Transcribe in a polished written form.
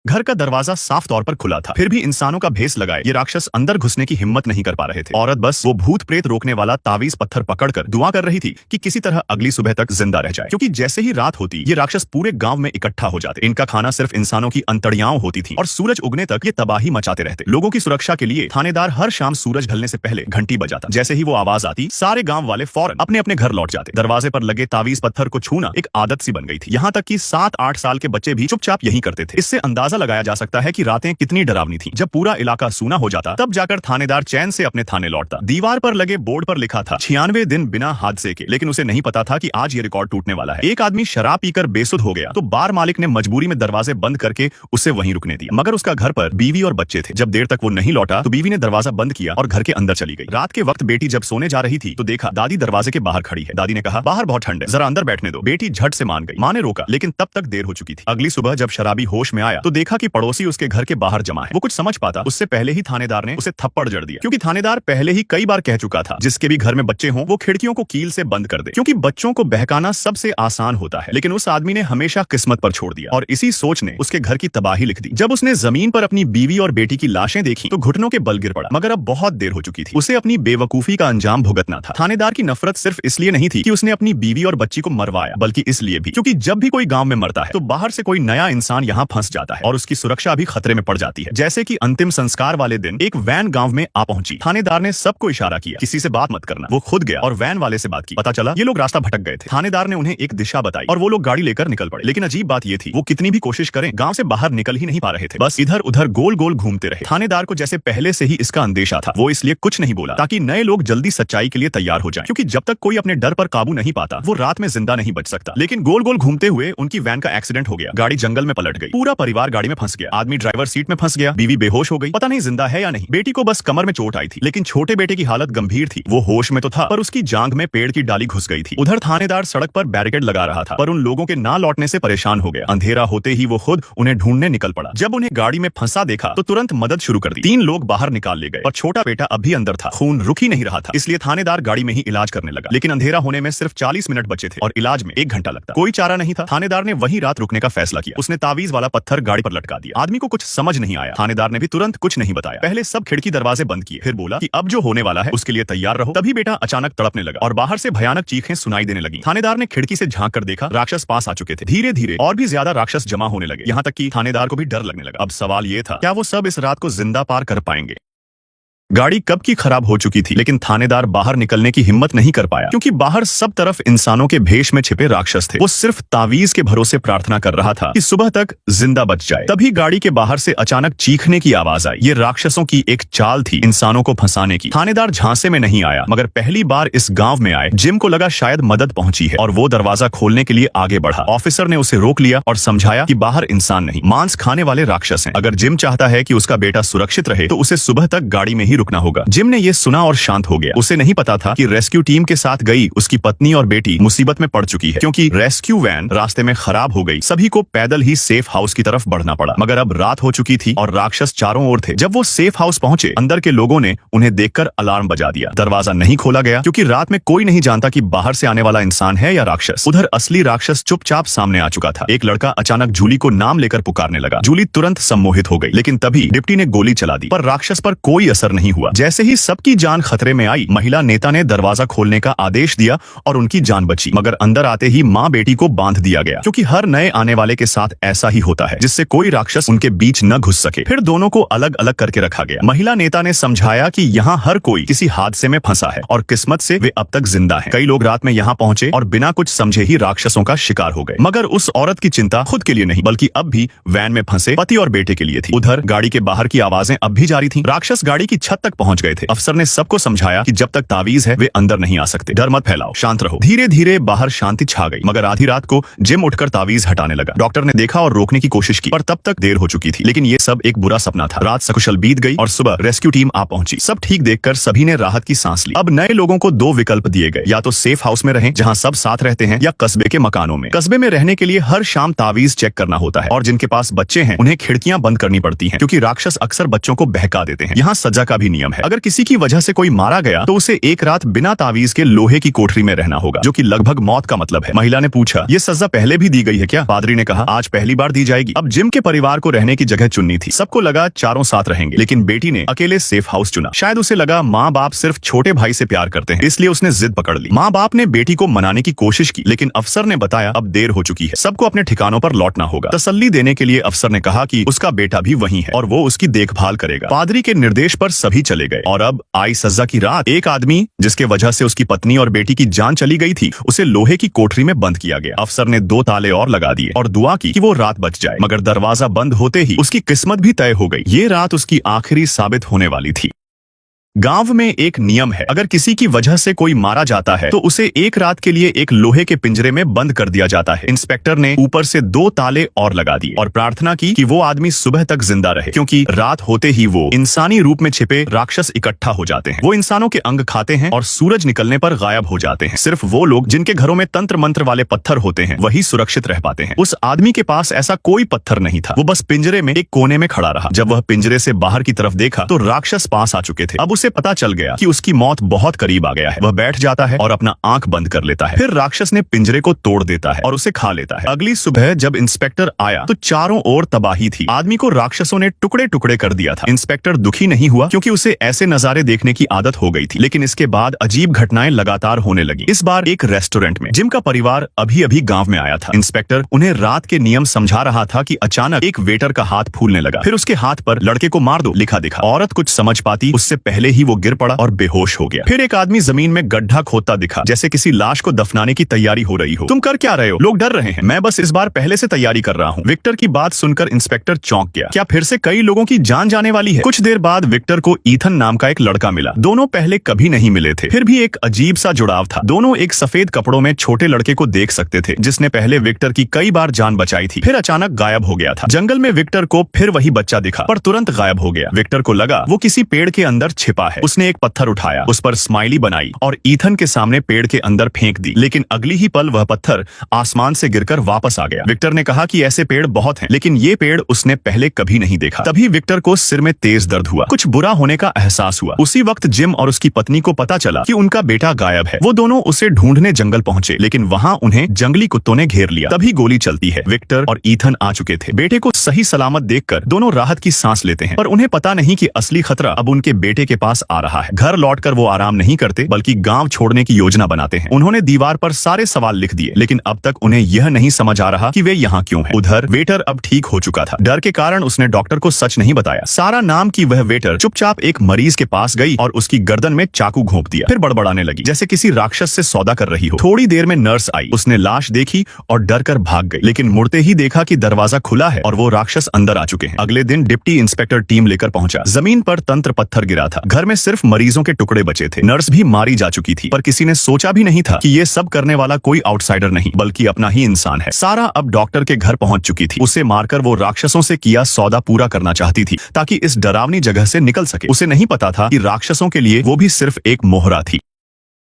घर का दरवाजा साफ तौर पर खुला था, फिर भी इंसानों का भेस लगाए ये राक्षस अंदर घुसने की हिम्मत नहीं कर पा रहे थे। औरत बस वो भूत प्रेत रोकने वाला तावीज पत्थर पकड़कर दुआ कर रही थी कि किसी तरह अगली सुबह तक जिंदा रह जाए, क्योंकि जैसे ही रात होती ये राक्षस पूरे गांव में इकट्ठा हो जाते। इनका खाना सिर्फ इंसानों की अंतड़ियाओं होती थी और सूरज उगने तक ये तबाही मचाते रहते। लोगों की सुरक्षा के लिए थानेदार हर शाम सूरज ढलने से पहले घंटी बजाता। जैसे ही वो आवाज आती सारे गांव वाले फौरन अपने अपने घर लौट जाते। दरवाजे पर लगे तावीज पत्थर को छूना एक आदत सी बन गई थी, यहाँ तक कि 7-8 साल के बच्चे भी चुपचाप यही करते थे। इससे अंदाजा लगाया जा सकता है कि रातें कितनी डरावनी थी। जब पूरा इलाका सूना हो जाता तब जाकर थानेदार चैन से अपने थाने लौटता। दीवार पर लगे बोर्ड पर लिखा था 96 दिन बिना हादसे के, लेकिन उसे नहीं पता था कि आज ये रिकॉर्ड टूटने वाला है। एक आदमी शराब पीकर बेसुध हो गया तो बार मालिक ने मजबूरी में दरवाजे बंद करके उसे वहीं रुकने दिया, मगर उसका घर पर बीवी और बच्चे थे। जब देर तक वो नहीं लौटा तो बीवी ने दरवाजा बंद किया और घर के अंदर चली गई। रात के वक्त बेटी जब सोने जा रही थी तो देखा दादी दरवाजे के बाहर खड़ी है। दादी ने कहा बाहर बहुत ठंड है, जरा अंदर बैठने दो। बेटी झट से मान गई। माँ ने रोका लेकिन तब तक देर हो चुकी थी। अगली सुबह जब शराबी होश में आया तो देखा कि पड़ोसी उसके घर के बाहर जमा है। वो कुछ समझ पाता उससे पहले ही थानेदार ने उसे थप्पड़ जड़ दिया, क्योंकि थानेदार पहले ही कई बार कह चुका था जिसके भी घर में बच्चे हों वो खिड़कियों को कील से बंद कर दे, क्योंकि बच्चों को बहकाना सबसे आसान होता है। लेकिन उस आदमी ने हमेशा किस्मत पर छोड़ दिया और इसी सोच ने उसके घर की तबाही लिख दी। जब उसने जमीन पर अपनी बीवी और बेटी की लाशें देखी तो घुटनों के बल गिर पड़ा, मगर अब बहुत देर हो चुकी थी। उसे अपनी बेवकूफी का अंजाम भुगतना था। थानेदार की नफरत सिर्फ इसलिए नहीं थी कि उसने अपनी बीवी और बच्ची को मरवाया, बल्कि इसलिए भी क्योंकि जब भी कोई गांव में मरता है तो बाहर से कोई नया इंसान यहाँ फंस जाता है और उसकी सुरक्षा भी खतरे में पड़ जाती है। जैसे कि अंतिम संस्कार वाले दिन एक वैन गांव में आ पहुंची। थानेदार ने सबको इशारा किया किसी से बात मत करना। वो खुद गया और वैन वाले से बात की। पता चला ये लोग रास्ता भटक गए थे। थानेदार ने उन्हें एक दिशा बताई और वो लोग गाड़ी लेकर निकल पड़े। लेकिन अजीब बात ये थी वो कितनी भी कोशिश करें गांव से बाहर निकल ही नहीं पा रहे थे, बस इधर उधर गोल गोल घूमते रहे। थानेदार को जैसे पहले से ही इसका अंदेशा था, वो इसलिए कुछ नहीं बोला ताकि नए लोग जल्दी सच्चाई के लिए तैयार हो जाएं, क्योंकि जब तक कोई अपने डर पर काबू नहीं पाता वो रात में जिंदा नहीं बच सकता। लेकिन गोल गोल घूमते हुए उनकी वैन का एक्सीडेंट हो गया। गाड़ी जंगल में पलट गई। पूरा परिवार गाड़ी में फंस गया। आदमी ड्राइवर सीट में फंस गया, बीवी बेहोश हो गई, पता नहीं जिंदा है या नहीं। बेटी को बस कमर में चोट आई थी, लेकिन छोटे बेटे की हालत गंभीर थी। वो होश में तो था पर उसकी जांघ में पेड़ की डाली घुस गई थी। उधर थानेदार सड़क पर बैरिकेड लगा रहा था, पर उन लोगों के ना लौटने से परेशान हो गया। अंधेरा होते ही वो खुद उन्हें ढूंढने निकल पड़ा। जब उन्हें गाड़ी में फंसा देखा तो तुरंत मदद शुरू कर दी। 3 लोग बाहर निकाल ले गए और छोटा बेटा अब भी अंदर था। खून रुक ही नहीं रहा था, इसलिए थानेदार गाड़ी में ही इलाज करने लगा। लेकिन अंधेरा होने में सिर्फ 40 मिनट बचे थे और इलाज में 1 घंटा लगता। कोई चारा नहीं था। थानेदार ने वहीं रात रुकने का फैसला किया। उसने तावीज वाला पत्थर गाड़ी पर लटका दिया। आदमी को कुछ समझ नहीं आया। थानेदार ने भी तुरंत कुछ नहीं बताया। पहले सब खिड़की दरवाजे बंद किए, फिर बोला कि अब जो होने वाला है उसके लिए तैयार रहो। तभी बेटा अचानक तड़पने लगा और बाहर से भयानक चीखें सुनाई देने लगी। थानेदार ने खिड़की से झांक कर देखा, राक्षस पास आ चुके थे। धीरे धीरे और भी ज्यादा राक्षस जमा होने लगे, यहाँ तक कि थानेदार को भी डर लगने लगा। अब सवाल ये था क्या वो सब इस रात को जिंदा पार कर पाएंगे। गाड़ी कब की खराब हो चुकी थी, लेकिन थानेदार बाहर निकलने की हिम्मत नहीं कर पाया, क्योंकि बाहर सब तरफ इंसानों के भेष में छिपे राक्षस थे। वो सिर्फ तावीज के भरोसे प्रार्थना कर रहा था कि सुबह तक जिंदा बच जाए। तभी गाड़ी के बाहर से अचानक चीखने की आवाज आई। ये राक्षसों की एक चाल थी इंसानों को फंसाने की। थानेदार झांसे में नहीं आया, मगर पहली बार इस गांव में आए जिम को लगा शायद मदद पहुंची है और वो दरवाजा खोलने के लिए आगे बढ़ा। ऑफिसर ने उसे रोक लिया और समझाया कि बाहर इंसान नहीं, मांस खाने वाले राक्षस हैं। अगर जिम चाहता है कि उसका बेटा सुरक्षित रहे तो उसे सुबह तक गाड़ी में ही रुकना होगा। जिम ने ये सुना और शांत हो गया। उसे नहीं पता था कि रेस्क्यू टीम के साथ गई उसकी पत्नी और बेटी मुसीबत में पड़ चुकी है, क्योंकि रेस्क्यू वैन रास्ते में खराब हो गई। सभी को पैदल ही सेफ हाउस की तरफ बढ़ना पड़ा, मगर अब रात हो चुकी थी और राक्षस चारों ओर थे। जब वो सेफ हाउस पहुंचे अंदर के लोगों ने उन्हें देखकर अलार्म बजा दिया। दरवाजा नहीं खोला गया, क्योंकि रात में कोई नहीं जानता कि बाहर से आने वाला इंसान है या राक्षस। उधर असली राक्षस चुपचाप सामने आ चुका था। एक लड़का अचानक जूली को नाम लेकर पुकारने लगा। जूली तुरंत सम्मोहित हो गई, लेकिन तभी डिप्टी ने गोली चला दी, पर राक्षस पर कोई असर नहीं हुआ। जैसे ही सबकी जान खतरे में आई, महिला नेता ने दरवाजा खोलने का आदेश दिया और उनकी जान बची, मगर अंदर आते ही माँ बेटी को बांध दिया गया, क्योंकि हर नए आने वाले के साथ ऐसा ही होता है, जिससे कोई राक्षस उनके बीच न घुस सके। फिर दोनों को अलग अलग करके रखा गया। महिला नेता ने समझाया कि यहाँ हर कोई किसी हादसे में फंसा है और किस्मत से वे अब तक जिंदा हैं। कई लोग रात में यहाँ पहुंचे और बिना कुछ समझे ही राक्षसों का शिकार हो गए, मगर उस औरत की चिंता खुद के लिए नहीं, बल्कि अब भी वैन में फंसे पति और बेटे के लिए थी। उधर गाड़ी के बाहर की आवाजें अब भी जारी थी। राक्षस गाड़ी की छत तक पहुंच गए थे। अफसर ने सबको समझाया कि जब तक तावीज है वे अंदर नहीं आ सकते। डर मत फैलाओ, शांत रहो। धीरे धीरे बाहर शांति छा गई, मगर आधी रात को जिम उठकर तावीज हटाने लगा। डॉक्टर ने देखा और रोकने की कोशिश की, पर तब तक देर हो चुकी थी। लेकिन ये सब एक बुरा सपना था। रात सकुशल बीत गई और सुबह रेस्क्यू टीम आ पहुंची। सब ठीक देखकर सभी ने राहत की सांस ली। अब नए लोगों को 2 विकल्प दिए गए, या तो सेफ हाउस में रहें जहां सब साथ रहते हैं, या कस्बे के मकानों में। कस्बे में रहने के लिए हर शाम तावीज चेक करना होता है और जिनके पास बच्चे हैं उन्हें खिड़कियां बंद करनी पड़ती हैं, क्योंकि राक्षस अक्सर बच्चों को बहका देते हैं। यहाँ सजा का भी नियम है। अगर किसी की वजह से कोई मारा गया तो उसे एक रात बिना तावीज के लोहे की कोठरी में रहना होगा, जो कि लगभग मौत का मतलब है। महिला ने पूछा, ये सजा पहले भी दी गई है क्या? पादरी ने कहा, आज पहली बार दी जाएगी। अब जिम के परिवार को रहने की जगह चुननी थी। सबको लगा चारों साथ रहेंगे, लेकिन बेटी ने अकेले सेफ हाउस चुना। शायद उसे लगा माँ बाप सिर्फ छोटे भाई से प्यार करते हैं, इसलिए उसने जिद पकड़ ली। माँ बाप ने बेटी को मनाने की कोशिश की, लेकिन अफसर ने बताया अब देर हो चुकी है, सबको अपने ठिकानों पर लौटना होगा। तसल्ली देने के लिए अफसर ने कहा कि उसका बेटा भी वहीं है और वो उसकी देखभाल करेगा। पादरी के निर्देश पर सभी चले गए और अब आई सजा की रात। एक आदमी जिसके वजह से उसकी पत्नी और बेटी की जान चली गई थी, उसे लोहे की कोठरी में बंद किया गया। अफसर ने 2 ताले और लगा दिए और दुआ की कि वो रात बच जाए, मगर दरवाजा बंद होते ही उसकी किस्मत भी तय हो गई। ये रात उसकी आखिरी साबित होने वाली थी। गांव में एक नियम है, अगर किसी की वजह से कोई मारा जाता है तो उसे एक रात के लिए एक लोहे के पिंजरे में बंद कर दिया जाता है। इंस्पेक्टर ने ऊपर से 2 ताले और लगा दिए और प्रार्थना की कि वो आदमी सुबह तक जिंदा रहे, क्योंकि रात होते ही वो इंसानी रूप में छिपे राक्षस इकट्ठा हो जाते हैं। वो इंसानों के अंग खाते हैं और सूरज निकलने पर गायब हो जाते हैं। सिर्फ वो लोग जिनके घरों में तंत्र मंत्र वाले पत्थर होते हैं वही सुरक्षित रह पाते हैं। उस आदमी के पास ऐसा कोई पत्थर नहीं था। वो बस पिंजरे में एक कोने में खड़ा रहा। जब वह पिंजरे से बाहर की तरफ देखा तो राक्षस पास आ चुके थे। अब उसे पता चल गया कि उसकी मौत बहुत करीब आ गया है। वह बैठ जाता है और अपना आंख बंद कर लेता है। फिर राक्षस ने पिंजरे को तोड़ देता है और उसे खा लेता है। अगली सुबह जब इंस्पेक्टर आया तो चारों ओर तबाही थी। आदमी को राक्षसों ने टुकड़े टुकड़े कर दिया था। इंस्पेक्टर दुखी नहीं हुआ, क्योंकि उसे ऐसे नजारे देखने की आदत हो गई थी। लेकिन इसके बाद अजीब घटनाएं लगातार होने लगी। इस बार एक रेस्टोरेंट में जिम का परिवार अभी अभी गांव में आया था। इंस्पेक्टर उन्हें रात के नियम समझा रहा था कि अचानक एक वेटर का हाथ फूलने लगा। फिर उसके हाथ पर लड़के को मार दो लिखा दिखा। औरत कुछ समझ पाती उससे पहले ही वो गिर पड़ा और बेहोश हो गया। फिर एक आदमी जमीन में गड्ढा खोदता दिखा, जैसे किसी लाश को दफनाने की तैयारी हो रही हो। तुम कर क्या रहे हो? लोग डर रहे हैं। मैं बस इस बार पहले से तैयारी कर रहा हूँ। विक्टर की बात सुनकर इंस्पेक्टर चौंक गया। क्या फिर से कई लोगों की जान जाने वाली है? कुछ देर बाद विक्टर को ईथन नाम का एक लड़का मिला। दोनों पहले कभी नहीं मिले थे, फिर भी एक अजीब सा जुड़ाव था। दोनों एक सफेद कपड़ों में छोटे लड़के को देख सकते थे, जिसने पहले विक्टर की कई बार जान बचाई थी, फिर अचानक गायब हो गया था। जंगल में विक्टर को फिर वही बच्चा दिखा, पर तुरंत गायब हो गया। विक्टर को लगा वो किसी पेड़ के अंदर छिपा है। उसने एक पत्थर उठाया, उस पर स्माइली बनाई और ईथन के सामने पेड़ के अंदर फेंक दी। लेकिन अगली ही पल वह पत्थर आसमान से गिरकर वापस आ गया। विक्टर ने कहा कि ऐसे पेड़ बहुत हैं, लेकिन ये पेड़ उसने पहले कभी नहीं देखा। तभी विक्टर को सिर में तेज दर्द हुआ। कुछ बुरा होने का एहसास हुआ। उसी वक्त जिम और उसकी पत्नी को पता चला कि उनका बेटा गायब है। वो दोनों उसे ढूंढने जंगल पहुंचे, लेकिन वहां उन्हें जंगली कुत्तों ने घेर लिया। तभी गोली चलती है। विक्टर और ईथन आ चुके थे। बेटे को सही सलामत देखकर दोनों राहत की सांस लेते हैं, पर उन्हें पता नहीं कि असली खतरा अब उनके बेटे के पास आ रहा है। घर लौटकर वो आराम नहीं करते, बल्कि गांव छोड़ने की योजना बनाते हैं। उन्होंने दीवार पर सारे सवाल लिख दिए, लेकिन अब तक उन्हें यह नहीं समझ आ रहा कि वे यहाँ क्यों हैं। उधर वेटर अब ठीक हो चुका था। डर के कारण उसने डॉक्टर को सच नहीं बताया। सारा नाम की वह वेटर चुपचाप एक मरीज के पास गई और उसकी गर्दन में चाकू घोंप दिया। फिर बड़बड़ाने लगी, जैसे किसी राक्षस से सौदा कर रही हो। थोड़ी देर में नर्स आई। उसने लाश देखी और डर कर भाग गई, लेकिन मुड़ते ही देखा कि दरवाजा खुला है और वो राक्षस अंदर आ चुके हैं। अगले दिन डिप्टी इंस्पेक्टर टीम लेकर पहुंचा। जमीन पर तंत्र पत्थर गिरा था। घर में सिर्फ मरीजों के टुकड़े बचे थे। नर्स भी मारी जा चुकी थी, पर किसी ने सोचा भी नहीं था कि ये सब करने वाला कोई आउटसाइडर नहीं, बल्कि अपना ही इंसान है। सारा अब डॉक्टर के घर पहुंच चुकी थी। उसे मारकर वो राक्षसों से किया सौदा पूरा करना चाहती थी, ताकि इस डरावनी जगह से निकल सके। उसे नहीं पता था कि राक्षसों के लिए वो भी सिर्फ एक मोहरा थी।